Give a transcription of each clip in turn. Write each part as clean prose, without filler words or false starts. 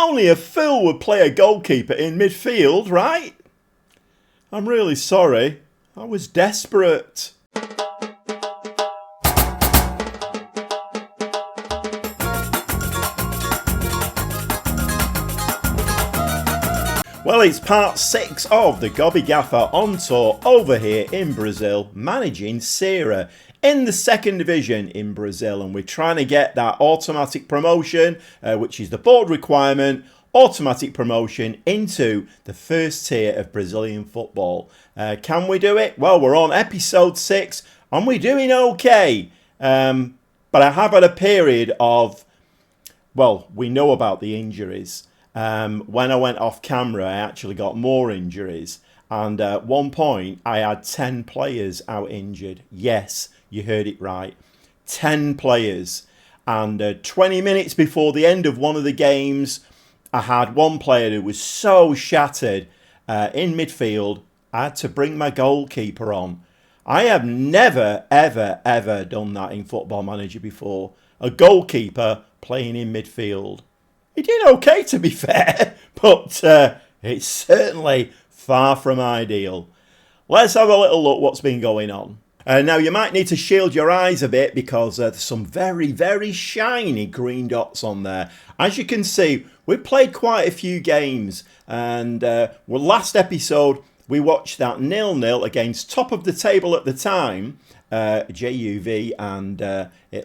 Only a fool would play a goalkeeper in midfield, right? I'm really sorry. I was desperate. Well, it's part 6 of the Gobby Gaffer on tour over here in Brazil, managing Ceará in the second division in Brazil, and we're trying to get that automatic promotion, which is the board requirement, automatic promotion into the first tier of Brazilian football. Can we do it? Well, we're on episode 6 and we're doing okay, but I have had a period of, well, we know about the injuries. When I went off camera, I actually got more injuries, and at one point I had 10 players out injured. Yes, you heard it right, 10 players. And 20 minutes before the end of one of the games, I had one player who was so shattered in midfield, I had to bring my goalkeeper on. I have never, ever done that in Football Manager before. A goalkeeper playing in midfield. He did okay, to be fair, but it's certainly far from ideal. Let's have a little look what's been going on. Now, you might need to shield your eyes a bit because there's some very, very shiny green dots on there. As you can see, we played quite a few games, and last episode we watched that 0-0 against top of the table at the time, JUV, and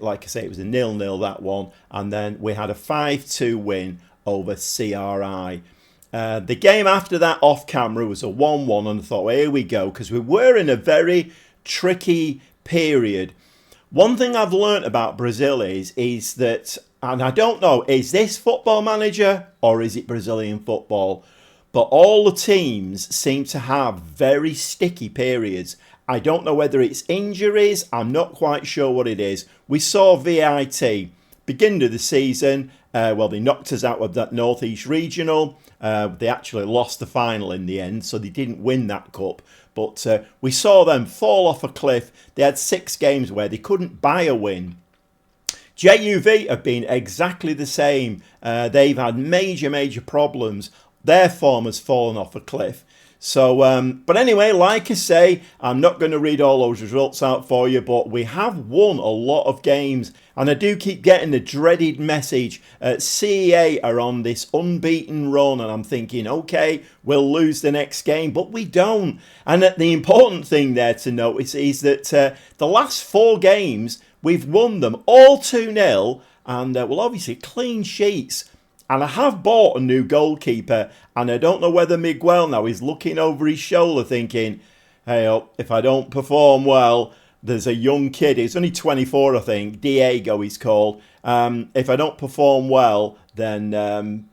like I say, it was a 0-0 that one, and then we had a 5-2 win over CRI. The game after that off camera was a 1-1, and I thought, well, here we go, because we were in a very tricky period. One thing I've learnt about Brazil is that, and I don't know, is this Football Manager or is it Brazilian football? But all the teams seem to have very sticky periods. I don't know whether it's injuries. I'm not quite sure what it is. We saw VIT beginning of the season. Well, they knocked us out of that Northeast Regional. They actually lost the final in the end, so they didn't win that cup. But we saw them fall off a cliff. They had 6 games where they couldn't buy a win. JUV have been exactly the same. They've had major problems. Their form has fallen off a cliff. So, but anyway, like I say, I'm not going to read all those results out for you, but we have won a lot of games. And I do keep getting the dreaded message, CEA are on this unbeaten run, and I'm thinking, okay, we'll lose the next game, but we don't. And the important thing there to notice is that the last 4 games, we've won them all 2-0, and well, obviously clean sheets. And I have bought a new goalkeeper, and I don't know whether Miguel now is looking over his shoulder thinking, hey, if I don't perform well, there's a young kid, he's only 24 I think, Diego he's called. If I don't perform well, then,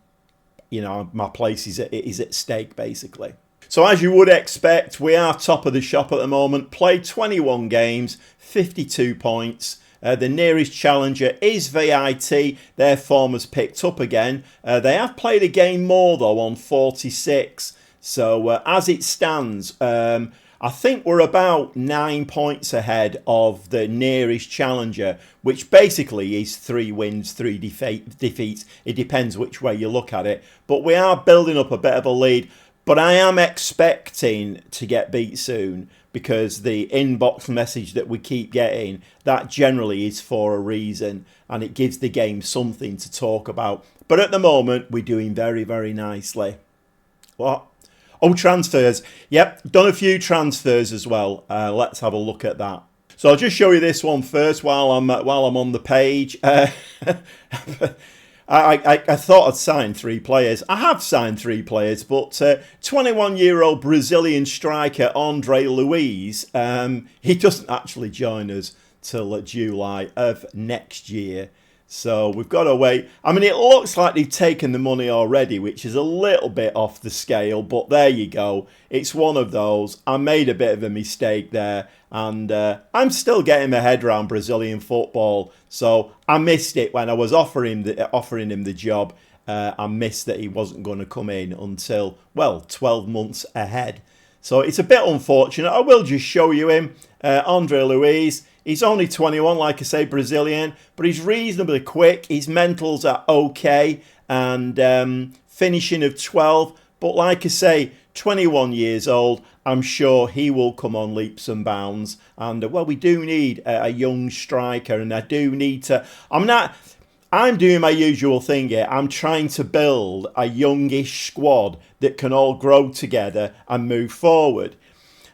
you know, my place is at stake basically. So as you would expect, we are top of the shop at the moment, played 21 games, 52 points. The nearest challenger is VIT. Their form has picked up again. They have played a game more, though, on 46. So as it stands, I think we're about 9 points ahead of the nearest challenger, which basically is 3 wins, 3 defeats. It depends which way you look at it. But we are building up a bit of a lead. But I am expecting to get beat soon, because the inbox message that we keep getting, that generally is for a reason, and it gives the game something to talk about. But at the moment, we're doing very nicely. What? Oh, transfers. Yep, done a few transfers as well. Let's have a look at that. So I'll just show you this one first while I'm on the page. I thought I'd signed 3 players. I have signed 3 players, but 21-year-old Brazilian striker Andre Luiz, he doesn't actually join us till July of next year. So we've got to wait. I mean, it looks like they've taken the money already, which is a little bit off the scale, but there you go. It's one of those. I made a bit of a mistake there, and I'm still getting my head around Brazilian football. So I missed it when I was offering him the job. I missed that he wasn't going to come in until, well, 12 months ahead. So it's a bit unfortunate. I will just show you him. Andre Luiz. He's only 21, like I say, Brazilian, but he's reasonably quick. His mentals are okay, and finishing of 12. But like I say, 21 years old. I'm sure he will come on leaps and bounds. And well, we do need a young striker, and I do need to. I'm doing my usual thing here. I'm trying to build a youngish squad that can all grow together and move forward.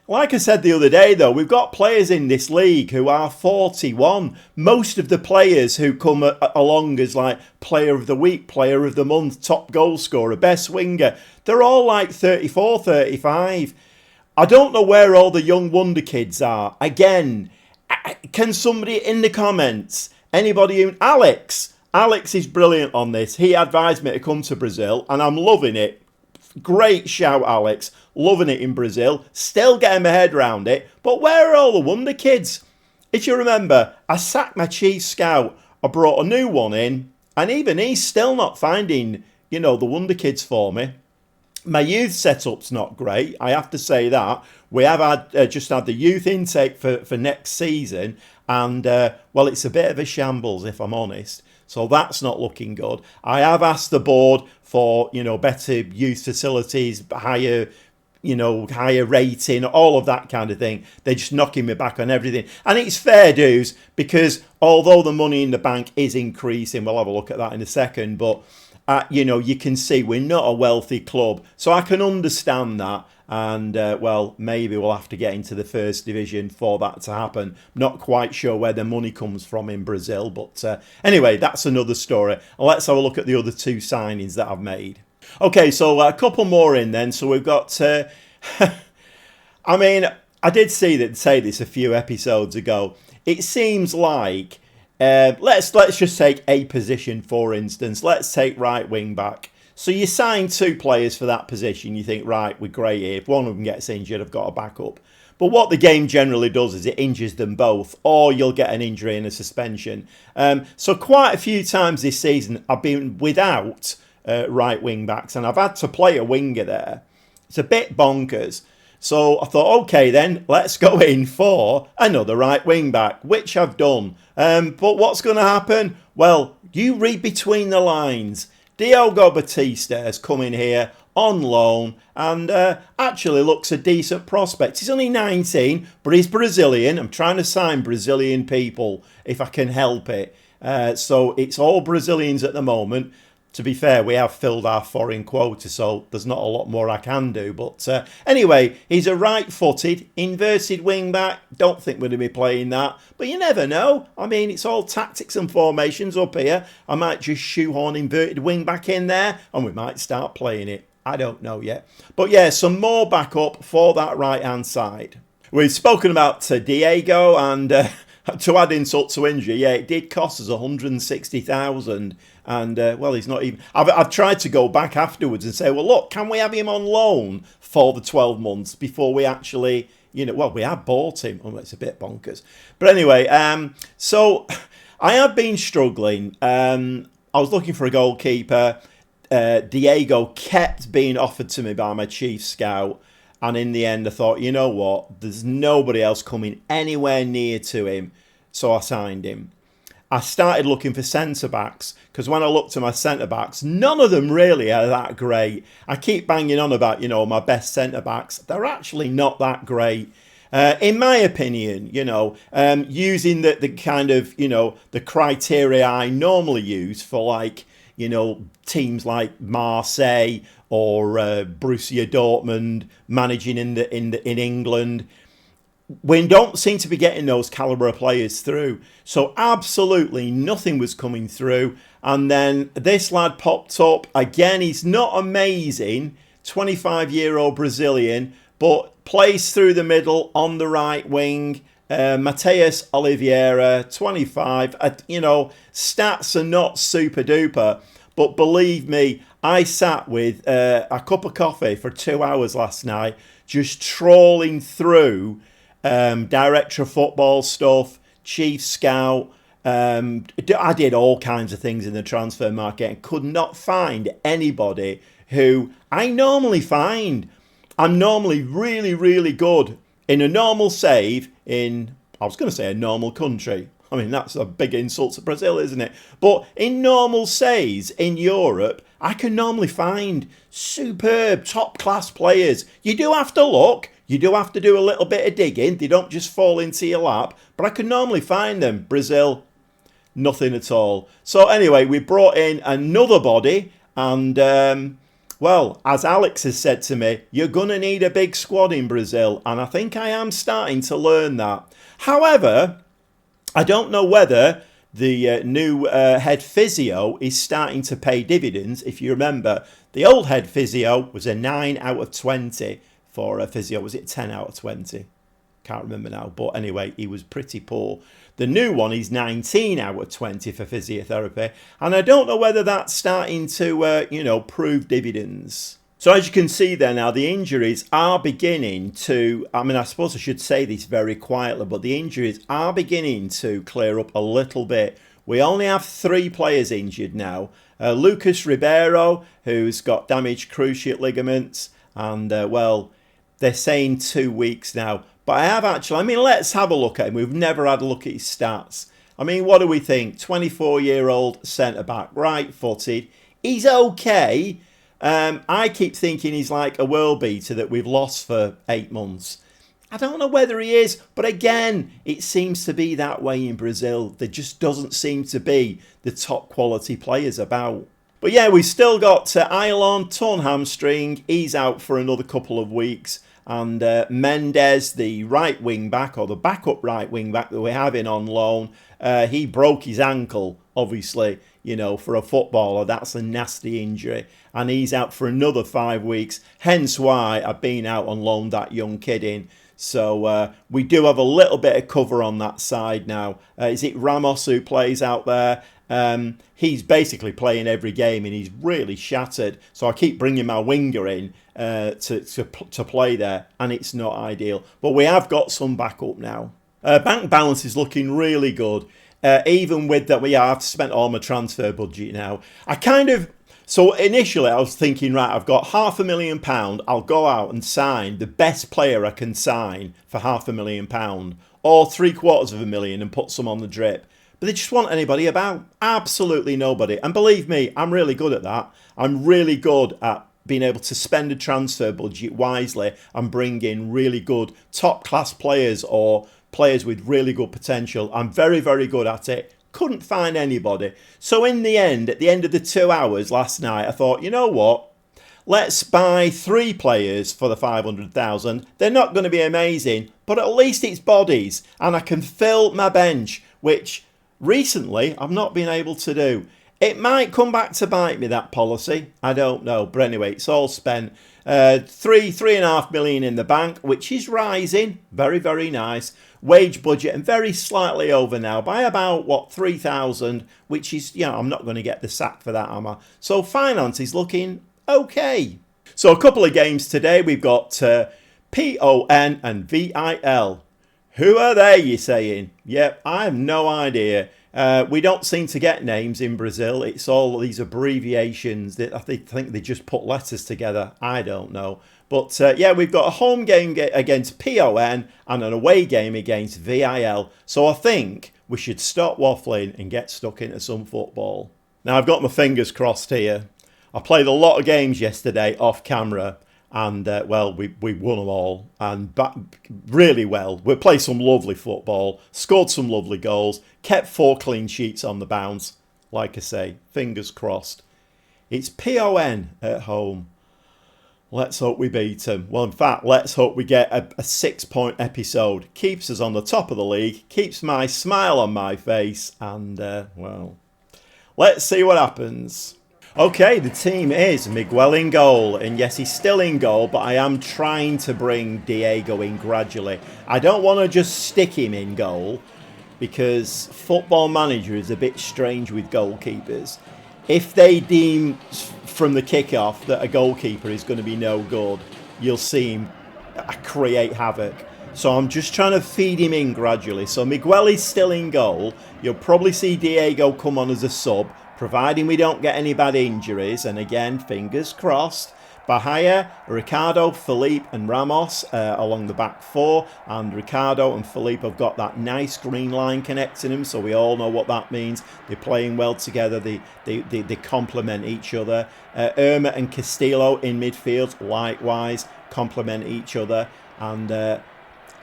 Like I said the other day, though, we've got players in this league who are 41. Most of the players who come along as like player of the week, player of the month, top goal scorer, best winger, they're all like 34, 35. I don't know where all the young wonder kids are. Again, can somebody in the comments, anybody, Alex is brilliant on this. He advised me to come to Brazil, and I'm loving it. Great shout, Alex. Loving it in Brazil. Still getting my head around it. But where are all the wonder kids? If you remember, I sacked my chief scout. I brought a new one in. And even he's still not finding, the wonder kids for me. My youth setup's not great. I have to say that. We have just had the youth intake for next season. And, well, it's a bit of a shambles, if I'm honest. So that's not looking good. I have asked the board for, better youth facilities, higher rating, all of that kind of thing. They're just knocking me back on everything. And it's fair dues, because although the money in the bank is increasing, we'll have a look at that in a second, but, you can see we're not a wealthy club. So I can understand that. And, well, maybe we'll have to get into the first division for that to happen. Not quite sure where the money comes from in Brazil. But anyway, that's another story. And let's have a look at the other two signings that I've made. Okay, so a couple more in then. So we've got... I mean, I did say this a few episodes ago. It seems like... let's just take a position, for instance. Let's take right wing back. So you sign two players for that position. You think, right, we're great here. If one of them gets injured, I've got a backup. But what the game generally does is it injures them both, or you'll get an injury and a suspension. So quite a few times this season, I've been without right wing backs, and I've had to play a winger there. It's a bit bonkers. So I thought, okay then, let's go in for another right wing back, which I've done. But what's going to happen? Well, you read between the lines. Diogo Batista has come in here on loan and actually looks a decent prospect. He's only 19, but he's Brazilian. I'm trying to sign Brazilian people if I can help it. So it's all Brazilians at the moment. To be fair, we have filled our foreign quota, so there's not a lot more I can do. But anyway, he's a right-footed, inverted wing-back. Don't think we're going to be playing that. But you never know. I mean, it's all tactics and formations up here. I might just shoehorn inverted wing-back in there, and we might start playing it. I don't know yet. But yeah, some more backup for that right-hand side. We've spoken about Diego, and to add insult to injury, yeah, it did cost us 160,000. And, well, he's not even... I've tried to go back afterwards and say, well, look, can we have him on loan for the 12 months before we actually, well, we have bought him. Oh, it's a bit bonkers. But anyway, so I have been struggling. I was looking for a goalkeeper. Diego kept being offered to me by my chief scout. And in the end, I thought, you know what? There's nobody else coming anywhere near to him. So I signed him. I started looking for centre-backs, because when I looked at my centre-backs, none of them really are that great. I keep banging on about, my best centre-backs. They're actually not that great. In my opinion, using the kind of, the criteria I normally use for, like, teams like Marseille or Borussia Dortmund managing in England, we don't seem to be getting those calibre of players through. So absolutely nothing was coming through. And then this lad popped up. Again, he's not amazing. 25-year-old Brazilian, but plays through the middle on the right wing. Mateus Oliveira, 25. Stats are not super duper. But believe me, I sat with a cup of coffee for 2 hours last night, just trawling through director of football stuff, chief scout. I did all kinds of things in the transfer market and could not find anybody who I normally find. I'm normally really, really good in a normal save in, I was going to say a normal country. I mean, that's a big insult to Brazil, isn't it? But in normal saves in Europe, I can normally find superb, top-class players. You do have to look. You do have to do a little bit of digging. They don't just fall into your lap. But I can normally find them. Brazil, nothing at all. So anyway, we brought in another body. And, well, as Alex has said to me, you're going to need a big squad in Brazil. And I think I am starting to learn that. However, I don't know whether the new head physio is starting to pay dividends. If you remember, the old head physio was a 9 out of 20 for a physio. Was it 10 out of 20? Can't remember now. But anyway, he was pretty poor. The new one is 19 out of 20 for physiotherapy. And I don't know whether that's starting to, prove dividends. So as you can see there now, the injuries are beginning to, I suppose I should say this very quietly, but the injuries are beginning to clear up a little bit. We only have 3 players injured now. Lucas Ribeiro, who's got damaged cruciate ligaments, and, they're saying 2 weeks now. But I have actually, let's have a look at him. We've never had a look at his stats. What do we think? 24-year-old centre-back, right-footed. He's okay. I keep thinking he's like a world beater that we've lost for 8 months. I don't know whether he is, but again, it seems to be that way in Brazil. There just doesn't seem to be the top quality players about. But yeah, we've still got Ailon, torn hamstring. He's out for another couple of weeks. And Mendes, the right wing back, or the backup right wing back that we're having on loan, he broke his ankle, obviously. For a footballer, that's a nasty injury. And he's out for another 5 weeks. Hence why I've been out on loan that young kid in. So we do have a little bit of cover on that side now. Is it Ramos who plays out there? He's basically playing every game and he's really shattered. So I keep bringing my winger in to play there. And it's not ideal. But we have got some backup now. Bank balance is looking really good. Even with that, I've spent all my transfer budget now. So initially I was thinking, right, I've got £500,000. I'll go out and sign the best player I can sign for £500,000 or £750,000 and put some on the drip. But they just want anybody about. Absolutely nobody. And believe me, I'm really good at that. I'm really good at being able to spend a transfer budget wisely and bring in really good top class players or players with really good potential. I'm very, very good at it. Couldn't find anybody. So in the end, at the end of the 2 hours last night, I thought, you know what? Let's buy 3 players for the 500,000. They're not going to be amazing, but at least it's bodies. And I can fill my bench, which recently I've not been able to do. It might come back to bite me, that policy. I don't know. But anyway, it's all spent. 3.5 million in the bank, which is rising. Very, very nice. Wage budget and very slightly over now by about 3,000, which is, I'm not going to get the sack for that, am I? So finance is looking okay. So a couple of games today. We've got PON and VIL. Who are they, you're saying? Yep, I have no idea. We don't seem to get names in Brazil. It's all these abbreviations that I think they just put letters together. I don't know. But we've got a home game against PON and an away game against VIL. So I think we should stop waffling and get stuck into some football. Now I've got my fingers crossed here. I played a lot of games yesterday off camera. And, we won them all. And really well. We played some lovely football. Scored some lovely goals. Kept 4 clean sheets on the bounce. Like I say, fingers crossed. It's PON at home. Let's hope we beat them. Well, in fact, let's hope we get a 6-point episode. Keeps us on the top of the league. Keeps my smile on my face. And, let's see what happens. Okay, the team is Miguel in goal, and yes, he's still in goal, but I am trying to bring Diego in gradually. I don't want to just stick him in goal, because Football Manager is a bit strange with goalkeepers. If they deem from the kickoff that a goalkeeper is going to be no good, you'll see him create havoc. So I'm just trying to feed him in gradually. So Miguel is still in goal. You'll probably see Diego come on as a sub. providing we don't get any bad injuries, and again, fingers crossed, Bahia, Ricardo, Felipe and Ramos along the back four, and Ricardo and Felipe have got that nice green line connecting them, so we all know what that means. They're playing well together, they complement each other. Irma and Castillo in midfield, likewise, complement each other. And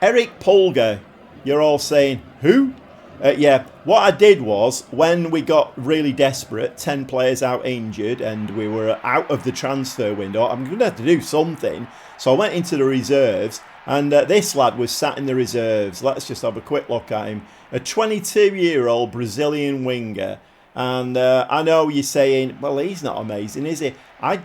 Eric Pulga, you're all saying, who? Yeah, what I did was, when we got really desperate, 10 players out injured, and we were out of the transfer window, I'm going to have to do something. So I went into the reserves, and this lad was sat in the reserves. Let's just have a quick look at him. A 22-year-old Brazilian winger. And I know you're saying, well, he's not amazing, is he? I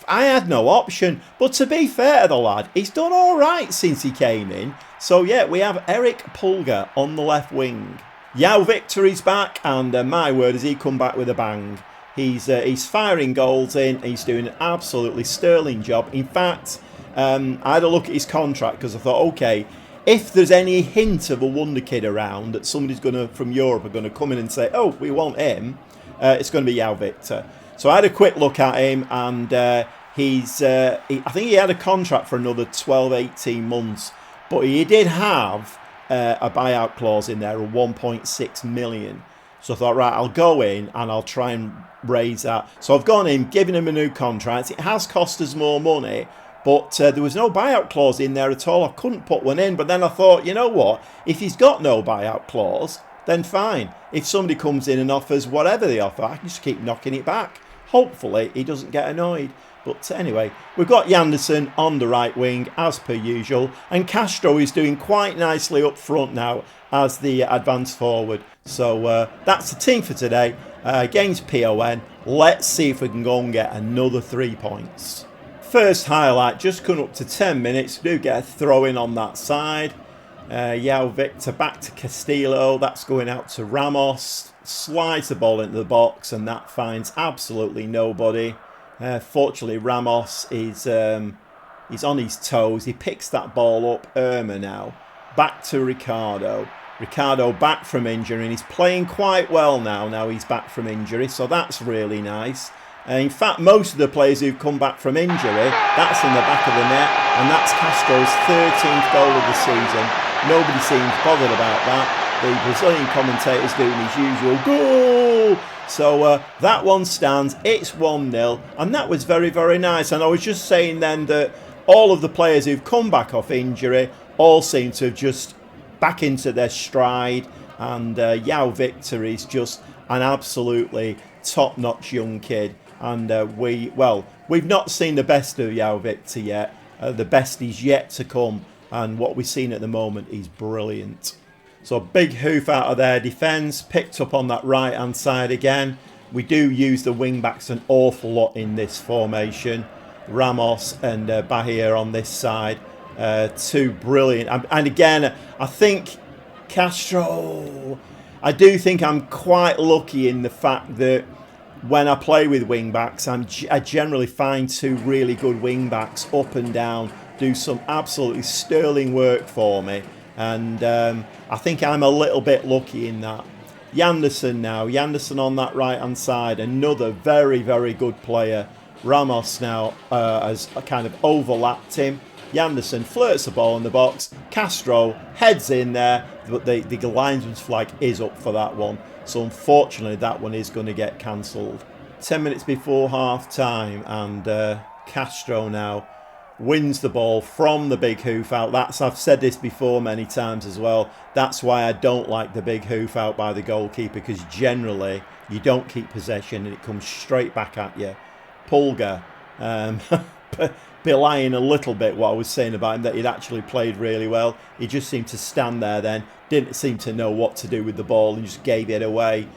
had no option. But to be fair to the lad, he's done all right since he came in. So, yeah, we have Eric Pulga on the left wing. Yao Victory's back, and my word, has he come back with a bang. He's firing goals in. He's doing an absolutely sterling job. In fact, I had a look at his contract because I thought, okay, if there's any hint of a wonder kid around that somebody's from Europe are going to come in and say, oh, we want him, it's going to be Yao Victor. So I had a quick look at him, and I think he had a contract for another 12, 18 months, but he did have a buyout clause in there of 1.6 million. So I thought, right, I'll go in and I'll try and raise that. So I've gone in, given him a new contract. It has cost us more money, but there was no buyout clause in there at all. I couldn't put one in. But then I thought, you know what? If he's got no buyout clause, then fine. If somebody comes in and offers whatever they offer, I can just keep knocking it back. Hopefully, he doesn't get annoyed. But anyway, we've got Yanderson on the right wing, as per usual. And Castro is doing quite nicely up front now as the advance forward. So that's the team for today against PON. Let's see if we can go and get another 3 points. First highlight, just come up to 10 minutes. We do get a throw in on that side. Yao Victor back to Castillo. That's going out to Ramos. Slides the ball into the box, and that finds absolutely nobody. Fortunately, Ramos is he's on his toes. He picks that ball up. Irma now. Back to Ricardo. Ricardo back from injury, and he's playing quite well now. Now he's back from injury, so that's really nice. In fact, most of the players who've come back from injury, that's in the back of the net, and that's Castro's 13th goal of the season. Nobody seems bothered about that. The Brazilian commentator's doing his usual goal. So that one stands. It's 1-0, and that was very, very nice. And I was just saying then that all of the players who've come back off injury all seem to have just back into their stride, and Yao Victor is just an absolutely top-notch young kid. And we've not seen the best of Yao Victor yet. The best is yet to come, and what we've seen at the moment is brilliant. So big hoof out of their defence, picked up on that right hand side again. We do use the wing backs an awful lot in this formation. Ramos and Bahia on this side, two brilliant. And again, I think Castro, I do think I'm quite lucky in the fact that when I play with wing backs, I generally find two really good wing backs up and down, do some absolutely sterling work for me. And I think I'm a little bit lucky in that. Yanderson now. Yanderson on that right-hand side. Another very, very good player. Ramos now has kind of overlapped him. Yanderson flirts the ball in the box. Castro heads in there. But the linesman's flag is up for that one. So unfortunately, that one is going to get cancelled. 10 minutes before half-time. And Castro now wins the ball from the big hoof out. I've said this before many times as well. That's why I don't like the big hoof out by the goalkeeper, because generally you don't keep possession and it comes straight back at you. Pulga, belying a little bit what I was saying about him, that he'd actually played really well. He just seemed to stand there then, didn't seem to know what to do with the ball and just gave it away.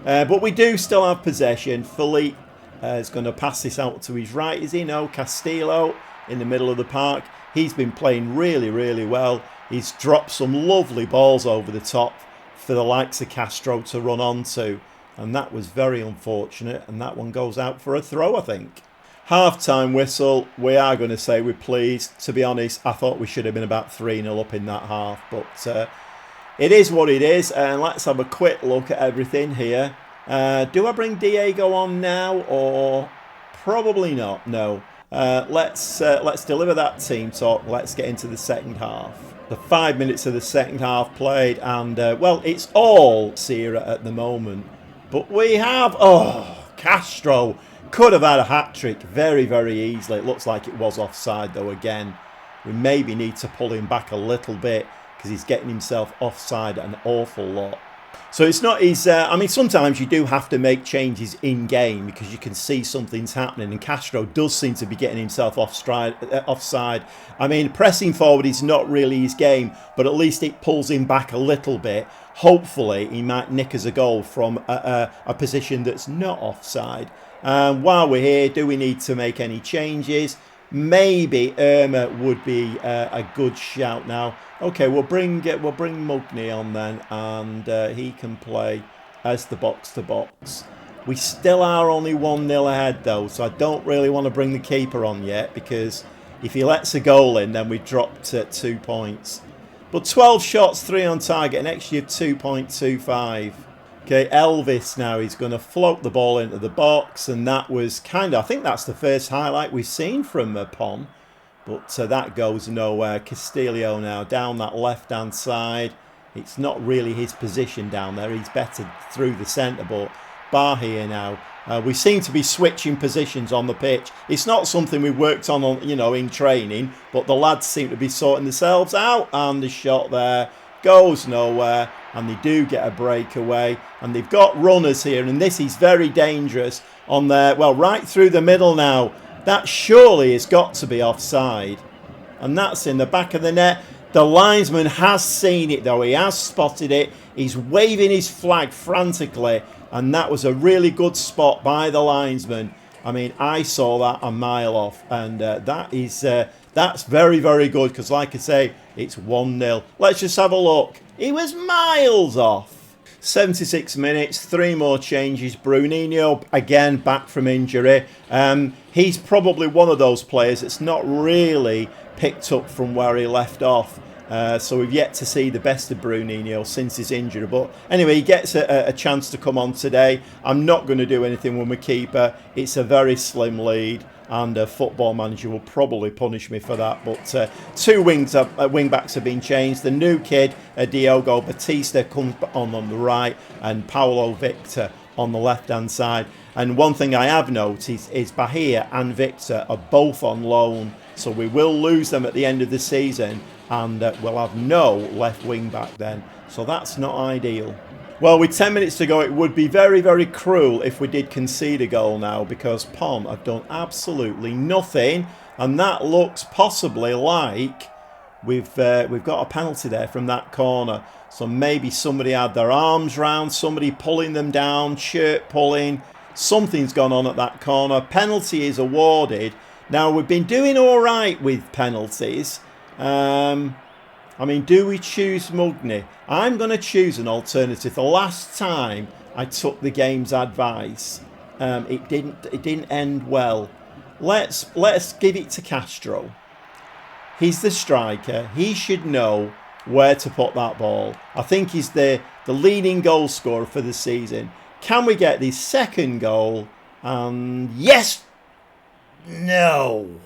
But we do still have possession. Felipe is going to pass this out to his right, is he? No, Castillo in the middle of the park. He's been playing really, really well. He's dropped some lovely balls over the top for the likes of Castro to run onto. And that was very unfortunate. And that one goes out for a throw, I think. Half-time whistle. We are going to say we're pleased. To be honest, I thought we should have been about 3-0 up in that half. But it is what it is. And let's have a quick look at everything here. Do I bring Diego on now, or probably not? No. Let's deliver that team talk. Let's get into the second half. The 5 minutes of the second half played, and well, it's all Sierra at the moment. But we have, Castro could have had a hat-trick very, very easily. It looks like it was offside though again. We maybe need to pull him back a little bit because he's getting himself offside an awful lot. So it's not his, I mean, sometimes you do have to make changes in-game because you can see something's happening, and Castro does seem to be getting himself offside. I mean, pressing forward is not really his game, but at least it pulls him back a little bit. Hopefully, he might nick us a goal from a position that's not offside. While we're here, do we need to make any changes? Maybe Irma would be a good shout now. Okay, we'll bring Mugni on then, and he can play as the box-to-box. We still are only 1-0 ahead though, so I don't really want to bring the keeper on yet, because if he lets a goal in, then we drop to 2 points. But 12 shots, 3 on target, an XG of 2.25. Okay, Elvis now, he's going to float the ball into the box, and that was kind of, I think that's the first highlight we've seen from Pon, but that goes nowhere. Castillo now down that left-hand side. It's not really his position down there. He's better through the centre, but Bahia now. We seem to be switching positions on the pitch. It's not something we've worked on, you know, in training, but the lads seem to be sorting themselves out, and the shot there goes nowhere, and they do get a breakaway, and they've got runners here, and this is very dangerous on there. Well, right through the middle now. That surely has got to be offside, and that's in the back of the net. The linesman has seen it though. He has spotted it. He's waving his flag frantically, and that was a really good spot by the linesman. I mean, I saw that a mile off, and that's very, very good, because like I say, it's 1-0. Let's just have a look. He was miles off. 76 minutes, 3 more changes. Bruninho, again, back from injury. He's probably one of those players that's not really picked up from where he left off. So we've yet to see the best of Bruninho since his injury. But anyway, he gets a chance to come on today. I'm not going to do anything with my keeper. It's a very slim lead, and Football Manager will probably punish me for that. But 2 wing backs have been changed. The new kid, Diogo Batista, comes on the right, and Paulo Victor on the left-hand side. And one thing I have noticed is Bahia and Victor are both on loan, so we will lose them at the end of the season, and we'll have no left wing back then. So that's not ideal. Well, with 10 minutes to go, it would be very, very cruel if we did concede a goal now, because Pon have done absolutely nothing, and that looks possibly like we've got a penalty there from that corner. So maybe somebody had their arms round, somebody pulling them down, shirt pulling. Something's gone on at that corner. Penalty is awarded. Now, we've been doing all right with penalties. I mean, do we choose Mugni? I'm going to choose an alternative. The last time I took the game's advice, it didn't end well. Let's give it to Castro. He's the striker. He should know where to put that ball. I think he's the leading goal scorer for the season. Can we get the second goal? Yes! No!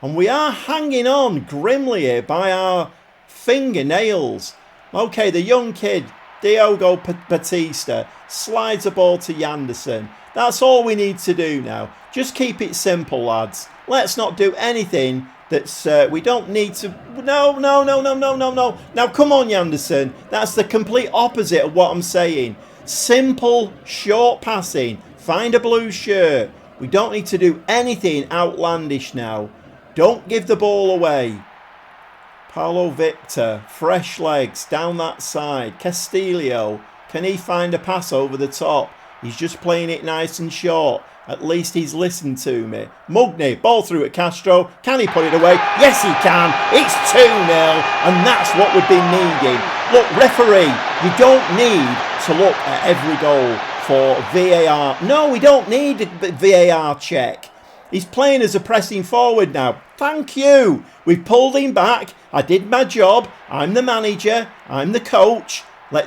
And we are hanging on grimly here by our fingernails. Okay, the young kid, Diogo Batista, slides the ball to Yanderson. That's all we need to do now. Just keep it simple, lads. Let's not do anything that's... we don't need to... No. Now, come on, Yanderson. That's the complete opposite of what I'm saying. Simple, short passing. Find a blue shirt. We don't need to do anything outlandish now. Don't give the ball away. Paulo Victor, fresh legs down that side. Castillo, can he find a pass over the top? He's just playing it nice and short. At least he's listened to me. Mugni, ball through at Castro. Can he put it away? Yes, he can. It's 2-0, and that's what we've been needing. Look, referee, you don't need to look at every goal for VAR. No, we don't need a VAR check. He's playing as a pressing forward now. Thank you. We've pulled him back. I did my job. I'm the manager. I'm the coach.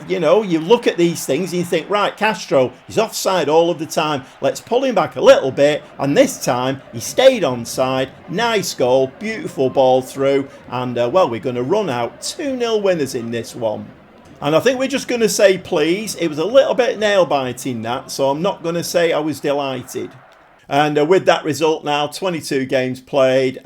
You look at these things and you think, right, Castro, he's offside all of the time. Let's pull him back a little bit. And this time, he stayed onside. Nice goal, beautiful ball through. And, we're going to run out 2-0 winners in this one. And I think we're just going to say please. It was a little bit nail-biting that, so I'm not going to say I was delighted. And with that result now, 22 games played,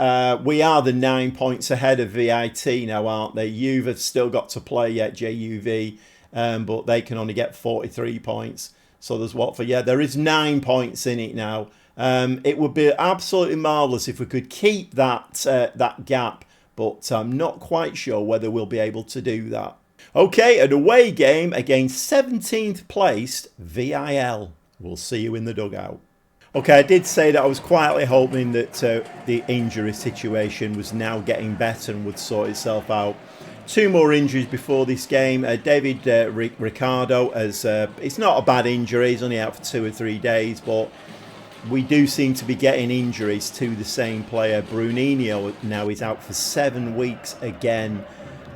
we are the 9 points ahead of VIT now, aren't they? Juve have still got to play yet, JUV, but they can only get 43 points. So there's there is 9 points in it now. It would be absolutely marvellous if we could keep that gap, but I'm not quite sure whether we'll be able to do that. Okay, an away game against 17th placed VIL. We'll see you in the dugout. Okay, I did say that I was quietly hoping that the injury situation was now getting better and would sort itself out. 2 more injuries before this game. David Ricardo, it's not a bad injury, he's only out for 2 or 3 days, but we do seem to be getting injuries to the same player. Bruninho now is out for 7 weeks again.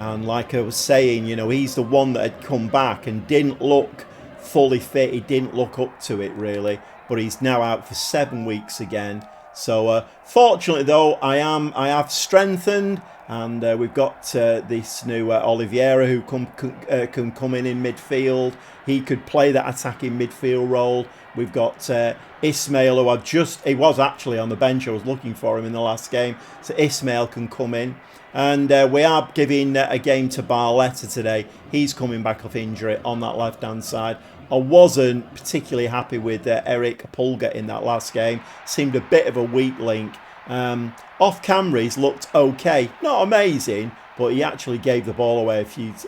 And like I was saying, he's the one that had come back and didn't look fully fit. He didn't look up to it, really. But he's now out for 7 weeks again. So fortunately, though, I have strengthened, and we've got this new Oliveira who can come in midfield. He could play that attacking midfield role. We've got Ismail, who he was actually on the bench. I was looking for him in the last game. So Ismail can come in. And we are giving a game to Barletta today. He's coming back off injury on that left-hand side. I wasn't particularly happy with Eric Pulga in that last game. Seemed a bit of a weak link. Off camera, he's looked okay. Not amazing, but he actually gave the ball away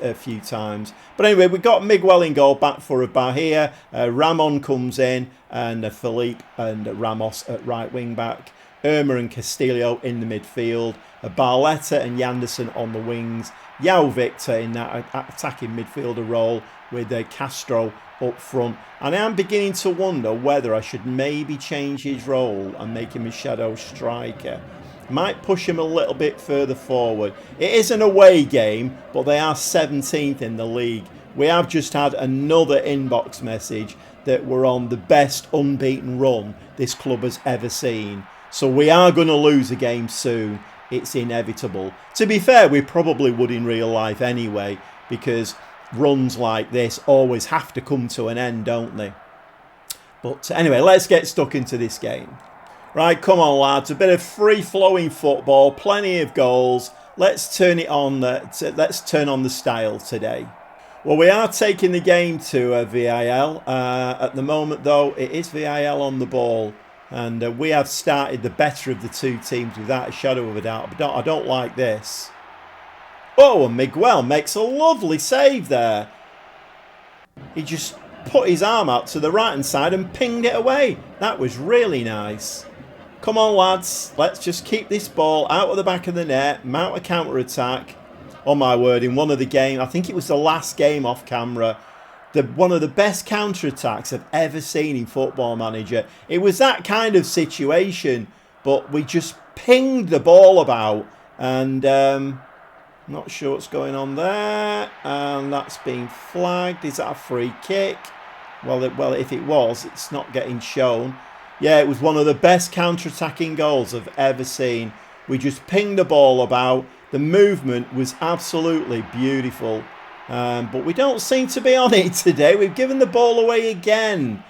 a few times. But anyway, we've got Miguel in goal, back for a Bahia. Ramon comes in, and Felipe and Ramos at right wing back. Irma and Castillo in the midfield. Barletta and Yanderson on the wings. Yao Victor in that attacking midfielder role with Castro up front. And I am beginning to wonder whether I should maybe change his role and make him a shadow striker. Might push him a little bit further forward. It is an away game, but they are 17th in the league. We have just had another inbox message that we're on the best unbeaten run this club has ever seen. So we are going to lose a game soon. It's inevitable. To be fair, we probably would in real life anyway, because runs like this always have to come to an end, don't they? But anyway, let's get stuck into this game. Right, come on lads, a bit of free-flowing football, plenty of goals. Let's turn it on. Let's turn on the style today. Well, we are taking the game to VIL. At the moment, though, it is VIL on the ball. And we have started the better of the two teams without a shadow of a doubt. But I don't like this. Oh, and Miguel makes a lovely save there. He just put his arm out to the right-hand side and pinged it away. That was really nice. Come on, lads. Let's just keep this ball out of the back of the net. Mount a counter-attack. Oh, my word. In one of the games, I think it was the last game off camera, one of the best counter-attacks I've ever seen in Football Manager. It was that kind of situation, but we just pinged the ball about, and not sure what's going on there, and that's been flagged. Is that a free kick? Well, if it was, it's not getting shown. Yeah, it was one of the best counter-attacking goals I've ever seen. We just pinged the ball about. The movement was absolutely beautiful. But we don't seem to be on it today. We've given the ball away again.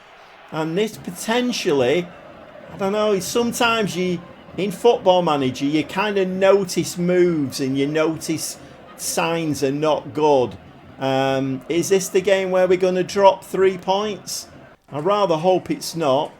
And this potentially, I don't know, sometimes in Football Manager, you kind of notice moves and you notice signs are not good. Is this the game where we're going to drop 3 points? I rather hope it's not.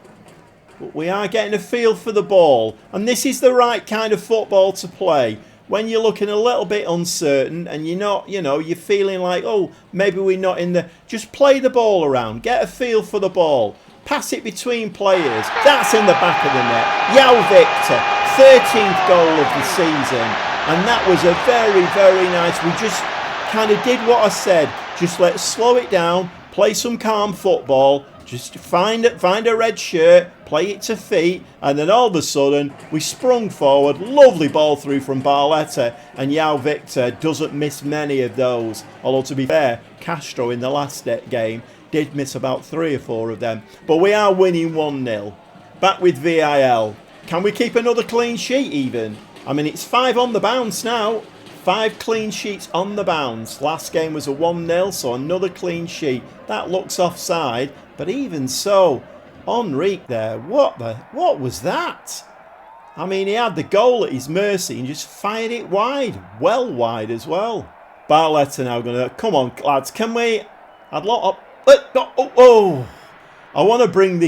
But we are getting a feel for the ball. And this is the right kind of football to play. When you're looking a little bit uncertain and you're not, you're feeling like, oh, maybe we're not in the... Just play the ball around. Get a feel for the ball. Pass it between players. That's in the back of the net. Yao Victor, 13th goal of the season. And that was a very, very nice... We just kind of did what I said. Just let's slow it down, play some calm football, Just find a red shirt, play it to feet, and then all of a sudden we sprung forward. Lovely ball through from Barletta, and João Victor doesn't miss many of those. Although to be fair, Castro in the last game did miss about 3 or 4 of them. But we are winning 1-0. Back with VIL. Can we keep another clean sheet even? I mean, it's 5 on the bounce now. 5 clean sheets on the bounce. Last game was a 1-0, so another clean sheet. That looks offside, but even so, Enrique there, what was that? I mean, he had the goal at his mercy and just fired it wide. Well wide as well. Barletta now going to, come on lads, can we, I want to bring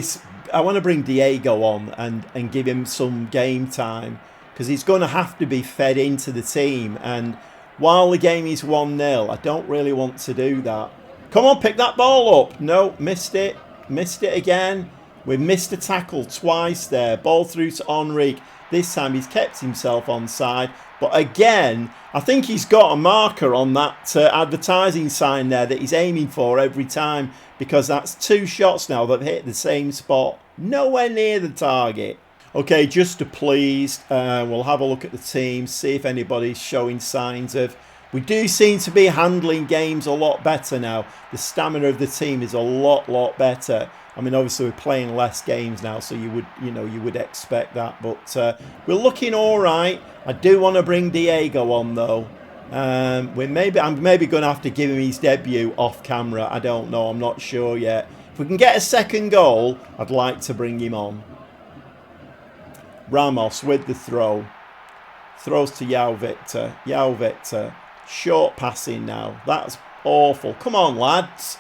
Diego on and give him some game time, because he's going to have to be fed into the team, and while the game is 1-0, I don't really want to do that. Come on, pick that ball up. No, missed it again. We missed a tackle twice there. Ball through to Enrique. This time he's kept himself onside, but again, I think he's got a marker on that advertising sign there that he's aiming for every time, because that's 2 shots now that hit the same spot. Nowhere near the target. Okay, just to please, we'll have a look at the team, see if anybody's showing signs of... We do seem to be handling games a lot better now. The stamina of the team is a lot better. I mean, obviously we're playing less games now, so you would expect that. But we're looking all right. I do want to bring Diego on though. I'm maybe going to have to give him his debut off camera. I don't know. I'm not sure yet. If we can get a second goal, I'd like to bring him on. Ramos with the throw. Throws to João Victor. João Victor. Short passing now. That's awful. Come on, lads.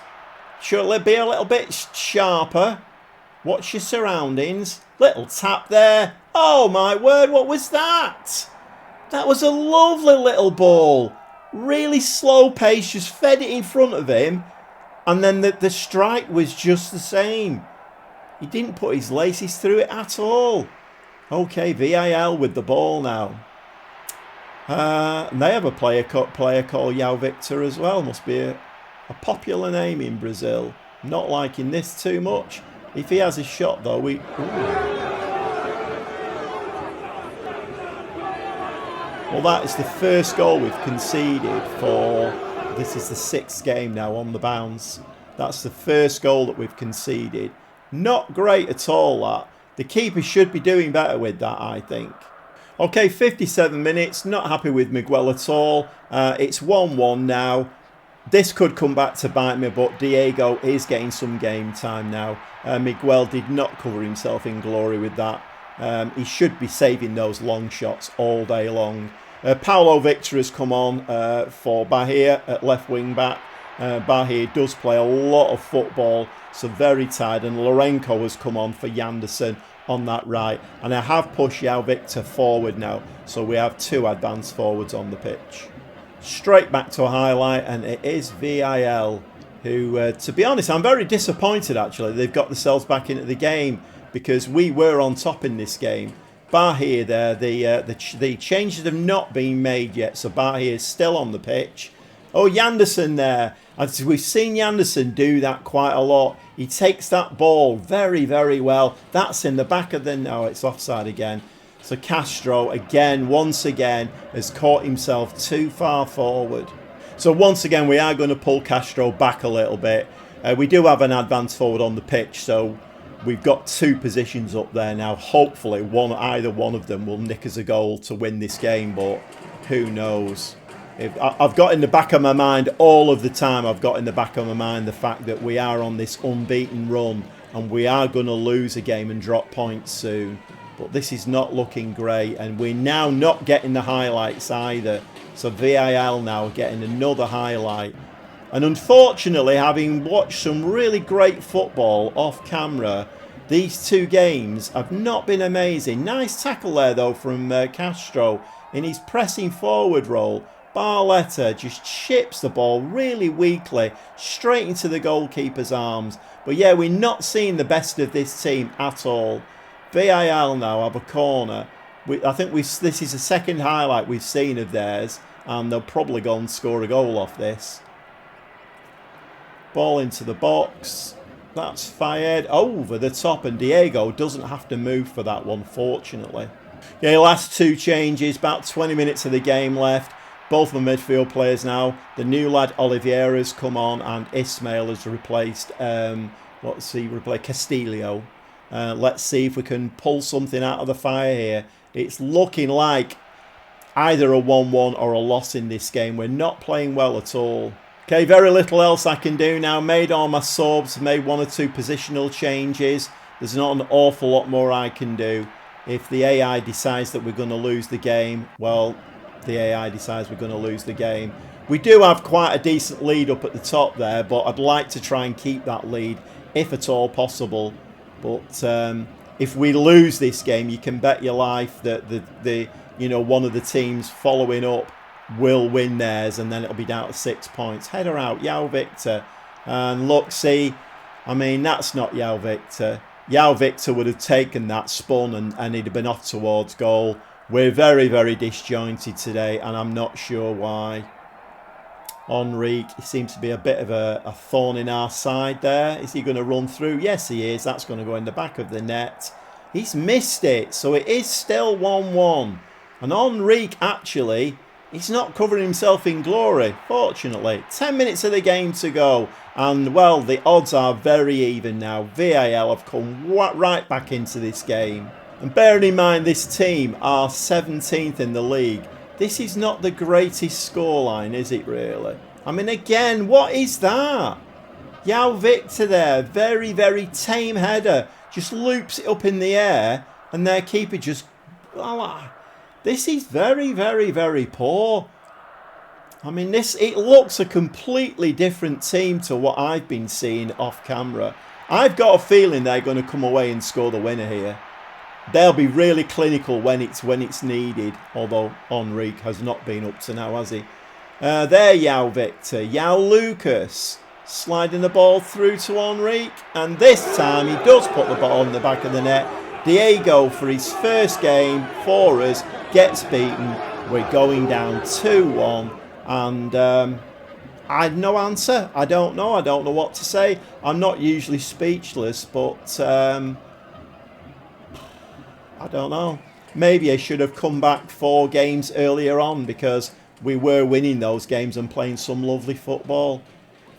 Should it be a little bit sharper? Watch your surroundings. Little tap there. Oh, my word. What was that? That was a lovely little ball. Really slow pace. Just fed it in front of him. And then the strike was just the same. He didn't put his laces through it at all. Okay, VIL with the ball now. And they have a player called João Victor as well. Must be a popular name in Brazil. Not liking this too much. If he has a shot though, we... Well, that is the first goal we've conceded for... This is the 6th game now on the bounce. That's the first goal that we've conceded. Not great at all, that. The keeper should be doing better with that, I think. Okay, 57 minutes. Not happy with Miguel at all. It's 1-1 now. This could come back to bite me, but Diego is getting some game time now. Miguel did not cover himself in glory with that. He should be saving those long shots all day long. Paulo Victor has come on for Bahia at left wing back. Bahia does play a lot of football, so very tired. And Lourenço has come on for Yanderson on that right, and I have pushed João Victor forward now, so we have 2 advanced forwards on the pitch. Straight back to a highlight, and it is VIL who, to be honest, I'm very disappointed actually. They've got themselves back into the game, because we were on top in this game. Bahia there, the changes have not been made yet, so Bahia is still on the pitch. Oh, Yanderson there. As we've seen Yanderson do that quite a lot. He takes that ball very, very well. That's in the back of the... No, it's offside again. So Castro, once again, has caught himself too far forward. So once again, we are going to pull Castro back a little bit. We do have an advanced forward on the pitch, so we've got 2 positions up there now. Hopefully, either one of them will nick us a goal to win this game, but who knows? I've got in the back of my mind all of the time, I've got in the back of my mind the fact that we are on this unbeaten run and we are going to lose a game and drop points soon. But this is not looking great, and we're now not getting the highlights either. So VIL now getting another highlight. And unfortunately, having watched some really great football off camera, these 2 games have not been amazing. Nice tackle there though from Castro in his pressing forward role. Barletta just chips the ball really weakly straight into the goalkeeper's arms. But yeah, we're not seeing the best of this team at all. VIL now have a corner. I think this is the second highlight we've seen of theirs, and they'll probably go and score a goal off this. Ball into the box. That's fired over the top, and Diego doesn't have to move for that one, fortunately. Okay, last two changes, about 20 minutes of the game left. Both the midfield players now. The new lad Oliveira's come on, and Ismail has replaced, replaced Castillo. Let's see if we can pull something out of the fire here. It's looking like either a 1-1 or a loss in this game. We're not playing well at all. Okay, very little else I can do now. Made all my subs, made 1 or 2 positional changes. There's not an awful lot more I can do. If the AI decides that we're going to lose the game, well, the AI decides we're going to lose the game. We do have quite a decent lead up at the top there, but I'd like to try and keep that lead if at all possible. But if we lose this game, you can bet your life that one of the teams following up will win theirs, and then it'll be down to 6 points. Header out, Yao Victor. And look, see, I mean, that's not Yao Victor. Yao Victor would have taken that spun and he'd have been off towards goal. We're very, very disjointed today, and I'm not sure why. Enrique seems to be a bit of a thorn in our side there. Is he going to run through? Yes, he is. That's going to go in the back of the net. He's missed it, so it is still 1-1. And Enrique, actually, he's not covering himself in glory, fortunately. 10 minutes of the game to go. And, well, the odds are very even now. VAL have come right back into this game. And bearing in mind this team are 17th in the league, this is not the greatest scoreline, is it really? I mean, again, what is that? Yao Victor there, very, very tame header. Just loops it up in the air, and their keeper just... This is very, very, very poor. I mean, it looks a completely different team to what I've been seeing off camera. I've got a feeling they're going to come away and score the winner here. They'll be really clinical when it's needed, although Enrique has not been up to now, has he? There, Yao Victor. Yao Lucas sliding the ball through to Enrique, and this time he does put the ball in the back of the net. Diego, for his first game for us, gets beaten. We're going down 2-1. And I had no answer. I don't know what to say. I'm not usually speechless, but I don't know. Maybe I should have come back 4 games earlier on, because we were winning those games and playing some lovely football.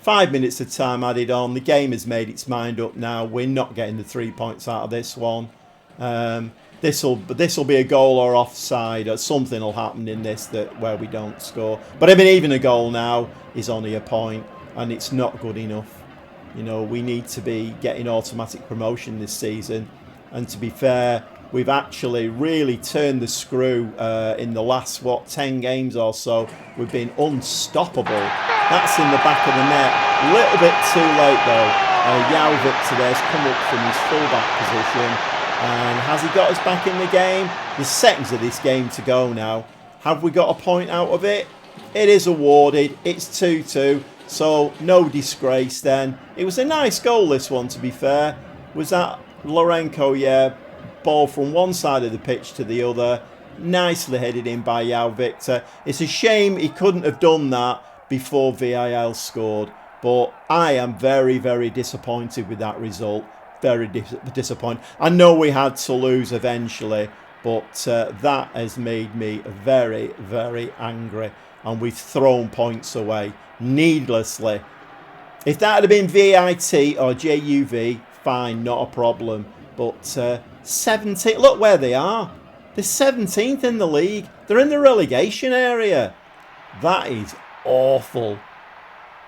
5 minutes of time added on. The game has made its mind up now. We're not getting the 3 points out of this one. This will be a goal or offside, or something will happen in this where we don't score. But I mean, even a goal now is only a point, and it's not good enough. You know, we need to be getting automatic promotion this season. And to be fair, we've actually really turned the screw in the last 10 games or so. We've been unstoppable. That's in the back of the net. A little bit too late though. Yao Victor there's come up from his full-back position. And has he got us back in the game? There's seconds of this game to go now. Have we got a point out of it? It is awarded. It's 2-2. So no disgrace then. It was a nice goal, this one, to be fair. Was that Lorenko? Yeah. Ball from one side of the pitch to the other. Nicely headed in by Yao Victor. It's a shame he couldn't have done that before VIL scored. But I am very, very disappointed with that result. Very disappointed. I know we had to lose eventually, but that has made me very, very angry. And we've thrown points away needlessly. If that had been VIT or JUV, fine, not a problem. But 17, look where they are. They're 17th in the league. They're in the relegation area. That is awful.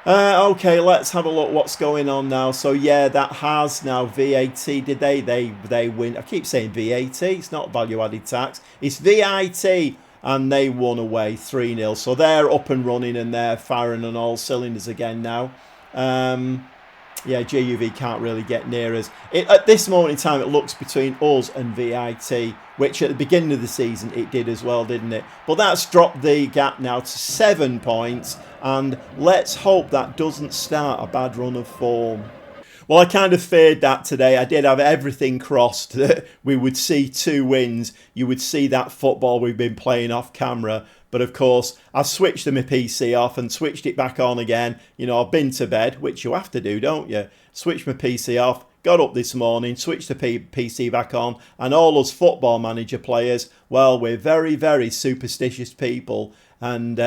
Okay, let's have a look what's going on now. So yeah, that has now VAT. Did they win? I keep saying VAT. It's not value added tax. It's VIT, and they won away 3-0. So they're up and running, and they're firing on all cylinders again now. Yeah, JUV can't really get near us. At this moment in time, it looks between us and VIT, which at the beginning of the season it did as well, didn't it? But that's dropped the gap now to 7 points, and let's hope that doesn't start a bad run of form. Well, I kind of feared that today. I did have everything crossed that we would see 2 wins. You would see that football we've been playing off camera. But of course, I switched my PC off and switched it back on again. You know, I've been to bed, which you have to do, don't you? Switched my PC off, got up this morning, switched the PC back on, and all us Football Manager players, well, we're very, very superstitious people. And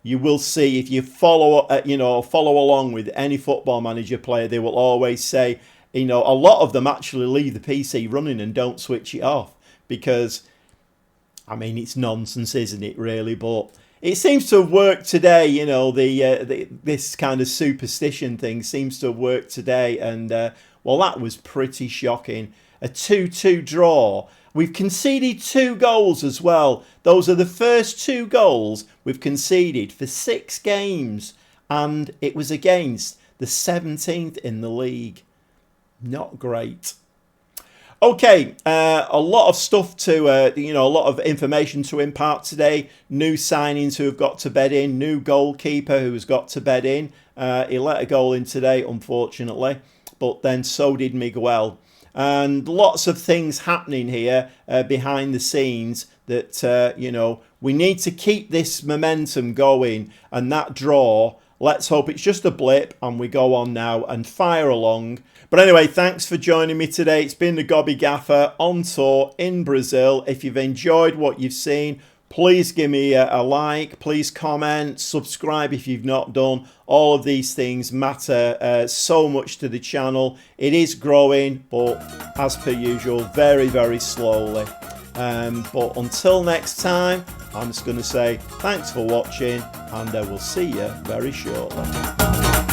you will see if you follow along with any Football Manager player, they will always say, you know, a lot of them actually leave the PC running and don't switch it off because, I mean, it's nonsense, isn't it, really? But it seems to have worked today. You know, this kind of superstition thing seems to have worked today, and well, that was pretty shocking. A 2-2 draw. We've conceded 2 goals as well. Those are the first 2 goals we've conceded for 6 games. And it was against the 17th in the league. Not great. Okay, a lot of stuff to, a lot of information to impart today. New signings who have got to bed in. New goalkeeper who has got to bed in. He let a goal in today, unfortunately. But then so did Miguel. And lots of things happening here behind the scenes that, we need to keep this momentum going. And that draw, let's hope it's just a blip and we go on now and fire along. But anyway, thanks for joining me today. It's been the Gobby Gaffer on tour in Brazil. If you've enjoyed what you've seen, please give me a like, please comment, subscribe if you've not done. All of these things matter so much to the channel. It is growing, but as per usual, very, very slowly. But until next time, I'm just going to say thanks for watching, and I will see you very shortly.